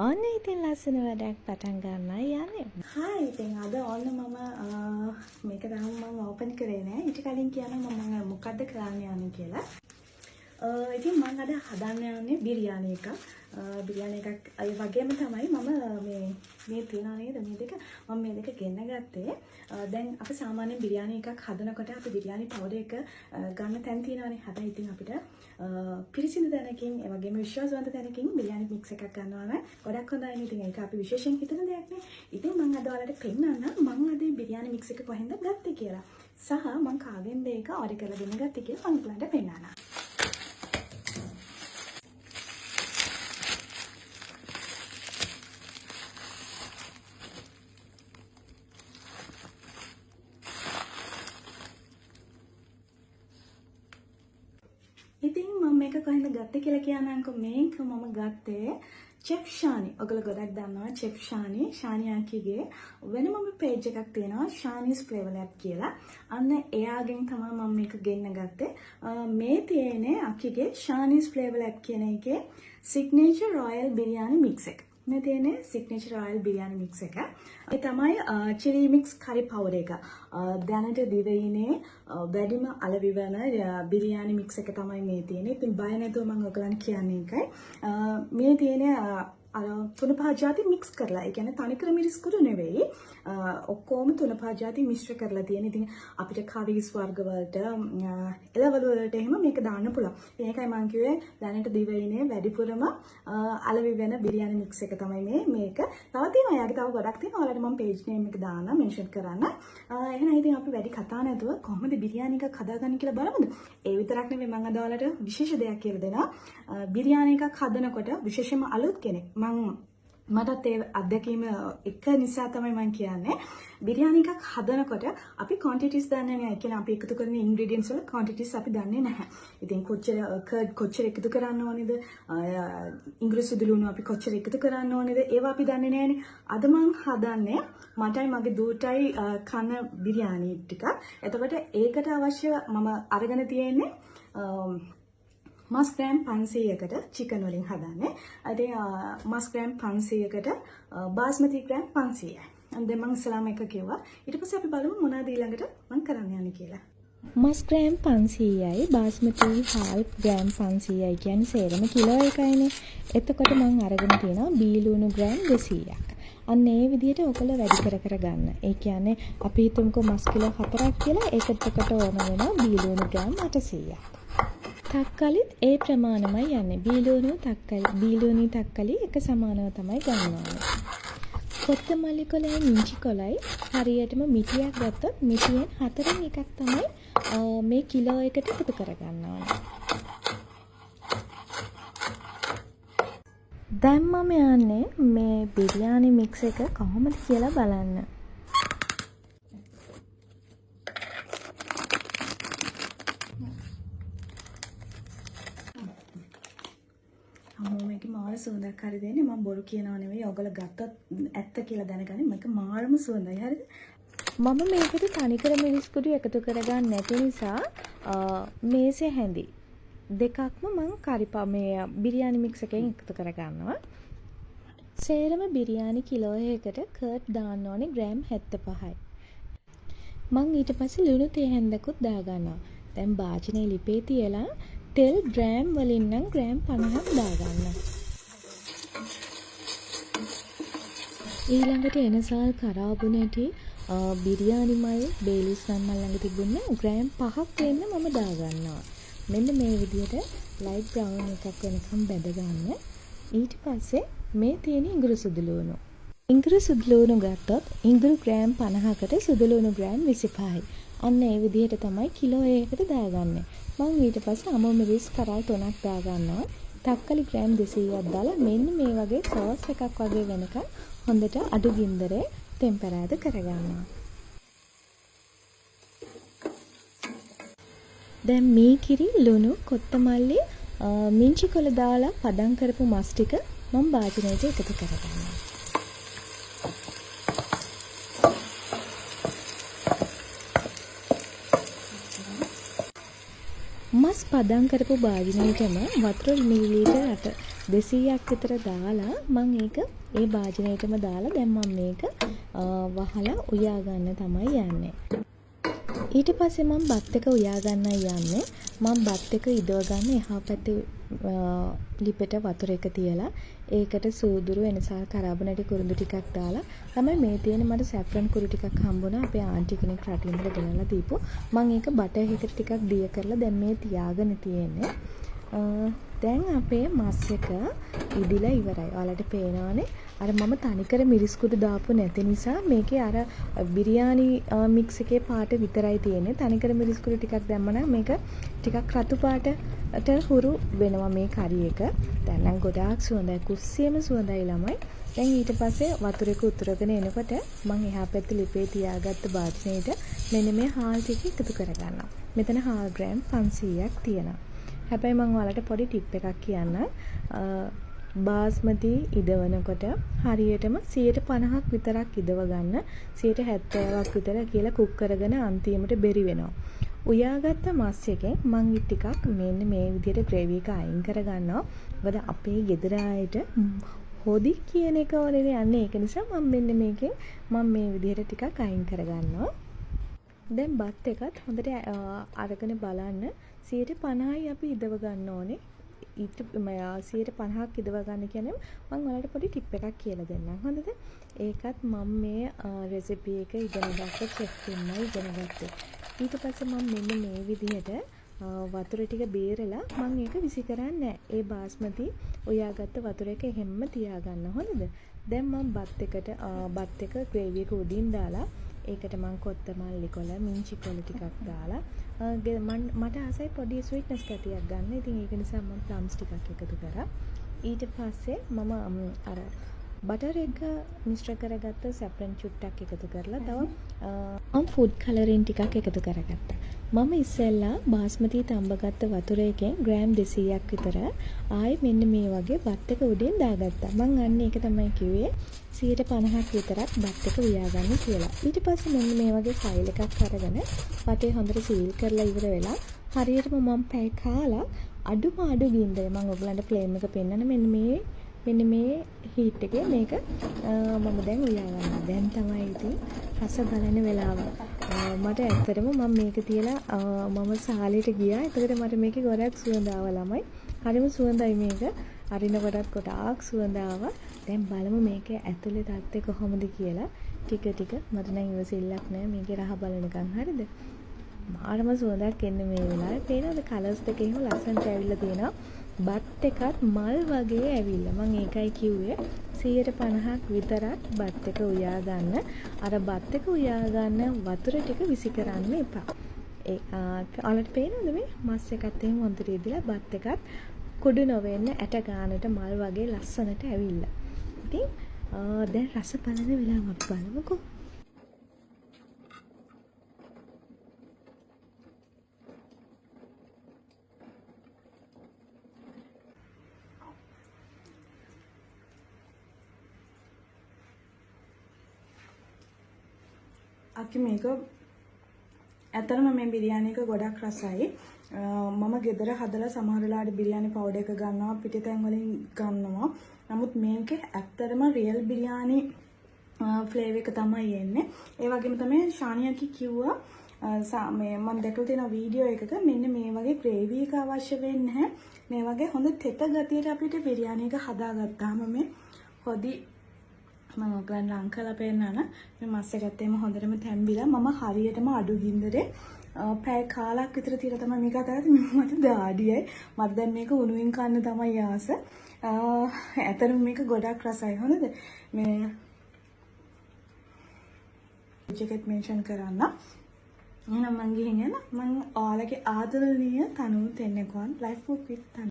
ඔන්න ඉතින් ලස්සන වැඩක් පටන් ගන්නයි යන්නේ. හායි ඉතින් අද ඔන්න මම මේක තාම මම ඕපන් කරේ නෑ. ඊට කලින් කියනවා මම මොකද්ද කරන්න යන්නේ කියලා. ඉතින් මම අද හදන්න යන්නේ බිරියානි එකක්. බිරියානි එකක් ඒ වගේම තමයි මම මේ තියනවා නේද මේ දෙක මම මේ දෙක ගෙන්න ගත්තේ. දැන් අපි සාමාන්‍යයෙන් බිරියානි එකක් හදනකොට අපි බිරියානි පවුඩර් එක ගන්න තැන් තියෙනවානේ. හැබැයි ඉතින් අපිට පිරිසිදු තැනකින් ඒ වගේම විශ්වාසවන්ත තැනකින් බිරියානි මික්ස් එකක් ගන්නවා නම් ගොඩක් හොඳයි. ඉතින් ඒක අපි විශේෂයෙන් හිතන දෙයක් නේ. ඉතින් මම අද ඔයාලට පෙන්නන්නම් මම අද බිරියානි මික්ස් එක කොහෙන්ද ගත්තේ කියලා. සහ මම කාගෙන්ද ඒක ඔර්ඩර් කරලා දෙන්න ගත්තේ කියලා මම ඔයාලට පෙන්නන්නම්. ඉතින් මම මේක කොහෙන්ද ගත්තේ කියලා කියන්නම්කො. මේක මම ගත්තේ චෙෆ් ෂානි. ඔයගොල්ලෝ ගොඩක් දන්නවා චෙෆ් ෂානි. ෂානි ආන්ටිගේ වෙනම පේජ් එකක් තියෙනවා ෂානිස් ෆ්ලේවර් ලැබ් කියලා. අන්න එයාගෙන් තමයි මම මේක ගෙන්න ගත්තේ. මේ තියෙන්නේ අකිගේ ෂානිස් ෆ්ලේවර් ලැබ් කියන එකේ සිග්නේචර් රොයල් බිරියානි මික්ස් එක. මේ තියෙන්නේ සිග්නේචර් රොයල් බිරියානි මික්ස් එක. ඒ තමයි චිලි මික්ස් කරි පවුඩර් එක. දැනට දිවයිනේ වැඩිම අලෙවි වෙන බිරියානි මික්ස් එක තමයි මේ තියෙන්නේ. ඉතින් බය නැතුව මම ඔයගලන්ට කියන්නේ එකයි. මේ තියෙන්නේ තුන පහ ಜಾති මික්ස් කරලා. ඒ කියන්නේ තනිකර මිරිස් කුඩු නෙවෙයි. ඔක්කොම තුන පහ ಜಾති මිශ්‍ර කරලා තියෙන. ඉතින් අපිට කරීස් වර්ග වලට එළවලු වලට එහෙම මේක දාන්න පුළුවන්. ඒකයි මම කිව්වේ දැනට දිවයිනේ වැඩිපුරම අලෙවි වෙන බිරියානි මික්ස් එක තමයි මේක. තව තියෙනවා යාගේ තව ගොඩක් තියෙනවා. ඔයාලට මම page name එක දාන්න මෙන්ෂන් කරන්න. එහෙනම් ඉතින් අපි වැඩි කතා නැතුව කොහොමද බිරියානි එකක් හදාගන්නේ කියලා බලමුද? ඒ විතරක් නෙමෙයි මම අද ඔයාලට විශේෂ දෙයක් කියලා දෙනවා. බිරියානි එකක් හදනකොට විශේෂයෙන්ම අලුත් කෙනෙක් මටත් ඒ අත්දැකීම එක නිසා තමයි මම කියන්නේ බිරියානි එකක් හදනකොට අපි quantities දන්නේ නැහැ. ඒ කියන්නේ අපි එකතු කරන ingredients වල quantities අපි දන්නේ නැහැ. ඉතින් කොච්චර එකතු කරන්න ඕනේද? ඉංග්‍රීසි සුදු ලුණු අපි කොච්චර එකතු කරන්න ඕනේද? ඒවා අපි දන්නේ නැහැනේ. අද මම හදන්නේ මටයි මගේ දූටයි කන බිරියානි ටික. එතකොට ඒකට අවශ්‍ය මම අරගෙන තියෙන්නේ මස් ග්‍රෑම් 500කට චිකන් වලින් හදන්නේ. ඉතින් මස් ග්‍රෑම් 500කට බාස්මති ග්‍රෑම් 500යි. දැන් මම ඉස්සලාම එක කිව්වා. ඊට පස්සේ අපි බලමු මොනවද ඊළඟට මම කරන්න යන්නේ කියලා. මස් ග්‍රෑම් 500යි බාස්මති හාල් ග්‍රෑම් 500යි කියන්නේ සේරම කිලෝ එකයිනේ. එතකොට මම අරගෙන තියෙනවා බීලුණු ග්‍රෑම් 200ක්. අන්න ඒ විදිහට ඔකල වැඩි කර ගන්න. ඒ කියන්නේ අපි හිතමුකෝ මස් කිලෝ 4ක් කියලා ඒකට ඕන වෙනවා බීලුණු ග්‍රෑම් 800ක්. තක්කලිත් ඒ ප්‍රමාණමයි යන්නේ. බීලුණු තක්කලි එක සමානව තමයි ගන්න ඕනේ. කොත්තමල්ලි කොළයි මිංචි කොළයි හරියටම මිටියක් ගත්තොත් මිටියෙන් 4න් එකක් තමයි මේ කිලෝ එකට එකතු කරගන්න ඕනේ. දැන් මම යන්නේ මේ බිරියානි මික්ස් එක කොහොමද කියලා බලන්න. මේක මාර සුවඳක් හරි දෙන්නේ. මම බොරු කියනවා නෙවෙයි. ඔයගොල්ලෝ ගත්තත් ඇත්ත කියලා දැනගන්න. මේක මාරම සුවඳයි. හරිද? මම මේකට තනිකර මිරිස් කුඩු එකතු කරගන්න නැති නිසා මේසේ හැඳි දෙකක්ම මම මේ බිරියානි මික්ස් එකෙන් එකතු කරගන්නවා. සේරම බිරියානි කිලෝ එකකට කර්ඩ් දාන්න ඕනේ ග්‍රෑම් 75යි. මම ඊට පස්සේ ලුණු තේ හැන්දකුත් දාගන්නවා. දැන් භාජනයේ ලිපේ තියලා තෙල් ග්‍රෑම් වලින් නම් ග්‍රෑම් 50ක් දාගන්න. ඊළඟට එනසාල් කරාබුනේටි බිරියානි මල් බේලිස් නම් ළඟ තිබුණේ ග්‍රෑම් 5ක් වෙන්න මම දාගන්නවා. මෙන්න මේ විදිහට ලයිට් බ්‍රවුන් එකක් වෙනකම් බැද ගන්න. ඊට පස්සේ මේ තියෙන ඉඟුරු සුදු ලුණු. ඉඟුරු සුදු ලුණු ගත්තොත් ඉඟුරු ග්‍රෑම් 50කට සුදු ලුණු ග්‍රෑම් 25යි. අන්න ඒ විදිහට තමයි කිලෝ එකකට දාගන්නේ. මම ඊට පස්සේ අමු මිරිස් කරල් 3ක් දාගන්නවා. තක්කලි ග්‍රෑම් 200ක් දාලා මෙන්න මේ වගේ සෝස් එකක් වගේ වෙනකන් හොඳට අඩු ගින්දරේ ටෙම්පරාද කරගන්නවා. දැන් මේ කිරි ලුණු කොත්තමල්ලි මිංචි කොළ දාලා පදම් කරපු මස් ටික මම භාජනයට එකතු කරගන්නවා. මස් පදම් කරපු භාජනයටම වතුර මිලිලීටර් 200ක් විතර දාලා මම ඒක ඒ භාජනයටම දාලා දැන් මම මේක වහලා උයා ගන්න තමයි යන්නේ. ඊට පස්සේ මම බත් එක උයා ගන්නයි යන්නේ. මම බත් එක ඉදව ගන්න එහා පැත්තේ ලිපෙට වතුර එක තියලා ඒකට සූදුරු වෙනසල් කරාබනටි කුරුඳු ටිකක් දාලා තමයි මේ තියෙන මට සැෆ්‍රන් කුරු ටිකක් හම්බුණා අපේ ආන්ටි කෙනෙක් රටින් ඉඳලා ගෙනල්ලා දීපු. මම ඒක බටර් එකට ටිකක් දිය කරලා දැන් මේ තියාගෙන තියෙන්නේ. දැන් අපේ මස් එක ඉදිලා ඉවරයි. ඔයාලට පේනවනේ අර මම තනිකර මිරිස් කුඩු දාපු නැති නිසා මේකේ අර බිරියානි මික්ස් එකේ පාට විතරයි තියෙන්නේ. තනිකර මිරිස් කුඩු ටිකක් දැම්ම නම් මේක ටිකක් රතු පාටට හුරු වෙනවා මේ කරි එක. දැන් නම් ගොඩාක් සුවඳයි. කුස්සියම සුවඳයි ළමයි. දැන් ඊට පස්සේ වතුර එක උතුරගෙන එනකොට මම එහා පැත්තේ ලිපේ තියාගත්ත භාජනයේට මෙන්න මේ හාල් ටික එකතු කරගන්නවා. මෙතන හාල් ග්‍රෑම් 500ක් තියෙනවා. හැබැයි මම ඔයාලට පොඩි ටිප් එකක් කියන්නම්. බාස්මති ඉදවනකොට හරියටම 50%ක් විතරක් ඉදව ගන්න. 70%ක් විතර කියලා කුක් කරගෙන අන්තිමට බෙරි වෙනවා. උයාගත්ත මස් එකෙන් මම ටිකක් මෙන්න මේ විදිහට ග්‍රේවි එක අයින් කරගන්නවා. මොකද අපේ ගෙදර අයට හොදි කියන එක වලේ යන්නේ. ඒක නිසා මම මෙන්න මේකෙන් මම මේ විදිහට ටිකක් අයින් කරගන්නවා. දැන් බත් එකත් හොඳට අරගෙන බලන්න 50%යි අපි ඉදව ගන්න ඕනේ. ඊට 50%ක් ඉදව ගන්න කියන්නේ මම ඔයාලට පොඩි ටිප් එකක් කියලා දෙන්නම්. හොඳද? ඒකත් මම මේ රෙසිපි එක ඉගෙන ගත්ත චෙෆ් කෙනෙක්මයි ඉගෙන ගත්තේ. ඊට පස්සේ මම මෙන්න මේ විදිහට වතුර ටික බේරලා මම ඒක විසි කරන්නේ නැහැ. ඒ බාස්මති උයාගත්ත වතුර එක එහෙම්ම තියාගන්න. හොඳද? දැන් මම බත් එක ග්‍රේවි එක උඩින් දාලා ඒකට මම කොත්තමල්ලි කොළ, මිංචි කොළ ටිකක් දාලා මට ආසයි පොඩි ස්වීට්නස් කැටියක් ගන්න. ඉතින් ඒක නිසා මම ප්ලම්ස් ටිකක් එකතු කරා. ඊට පස්සේ මම අර බටර් එක මිශ්‍ර කරගත්ත සැෆ්‍රන් චුට්ටක් එකතු කරලා තව ෆුඩ් කලරින් ටිකක් එකතු කරගත්තා. මම ඉස්සෙල්ලා බාස්මති තඹගත්ත වතුර එකෙන් ග්‍රෑම් 200ක් විතර ආයෙ මෙන්න මේ වගේ බත් එක උඩින් දාගත්තා. මං අන්න ඒක තමයි කිව්වේ 50%ක් විතරක් බත් එක උයාගන්න කියලා. ඊට පස්සේ මෙන්න මේ වගේ ෆයිල් එකක් අරගෙන වටේ හොඳට සීල් කරලා ඉවර වෙලා හරියටම මම පැය කාලා අඩු ගින්දරේ මම ඔයගලන්ට ෆ්ලේම් එක පෙන්නන මෙන්න මේ හීට් එකේ මේක මම දැන් උයා ගන්නවා. දැන් තමයි ඉතින් රස බලන වෙලාව. මට ඇත්තටම මම මේක තියලා මම සාලේට ගියා. එතකොට මට මේකේ ගොඩක් සුවඳ ආවා ළමයි. හරිම සුවඳයි මේක. අරිනකොටත් ගොඩාක් සුවඳ ආවා. දැන් බලමු මේකේ ඇතුලේ තත්ත්වය කොහොමද කියලා. ටික මට නම් ඉවසිල්ලක් නැහැ මේකේ රහ බලනකම්. හරිද? මාරම සුවඳක් එන්නේ මේ වෙලාවේ. පේනවද කලර්ස් දෙක එහෙම ලස්සනට ඇවිල්ලා තියෙනවා. බත් එකත් මල් වගේ ඇවිල්ලා. මම ඒකයි කිව්වේ 50%ක් විතරක් බත් එක උයා ගන්න. අර බත් එක උයා ගන්න වතුර ටික විසි කරන්න එපා. ඔයාලට පේනවද මේ මස් එකත් එහෙම හොඳට ඉදලා බත් එකත් කුඩු නොවෙන්න ඇට ගානට මල් වගේ ලස්සනට ඇවිල්ලා. ඉතින් දැන් රස බලන වෙලාව අපි බලමුකෝ. අපි මේක ඇත්තටම මේ බිරියානි එක ගොඩක් රසයි. මම ගෙදර හදලා සමහර වෙලාවට බිරියානි පවුඩර් එක ගන්නවා, පිටිතෙන් වලින් ගන්නවා. නමුත් මේක ඇත්තටම රියල් බිරියානි ෆ්ලේවර් එක තමයි එන්නේ. ඒ වගේම තමයි ශානියාකි කිව්වා මේ මම දැකලා තියෙන වීඩියෝ එකක මෙන්න මේ වගේ ග්‍රේවි එක අවශ්‍ය වෙන්නේ නැහැ. මේ වගේ හොඳ තෙත ගතියට අපිට බිරියානි එක හදාගත්තාම මේ හොදි මම ඔයගලන්ට ලං කරලා පෙන්නන මේ මස් එකත් එම හොඳටම තැම්බිලා මම හරියටම අඩු ගින්දරේ පැය කාලක් විතර තියලා තමයි මේක අතගත්තේ. මට දාඩියයි. මට දැන් මේක උණුවෙන් කන්න තමයි ආස. ඇත්තටම මේක ගොඩක් රසයි. හොඳද? මේ ජෙකට් මෙන්ෂන් කරන්න. එහෙනම් මං ගිහින් යනවා. මං ඔයාලගේ ආදරණීය තනුත් එන්නකෝන් ලයිෆ් බුක් විත් තනු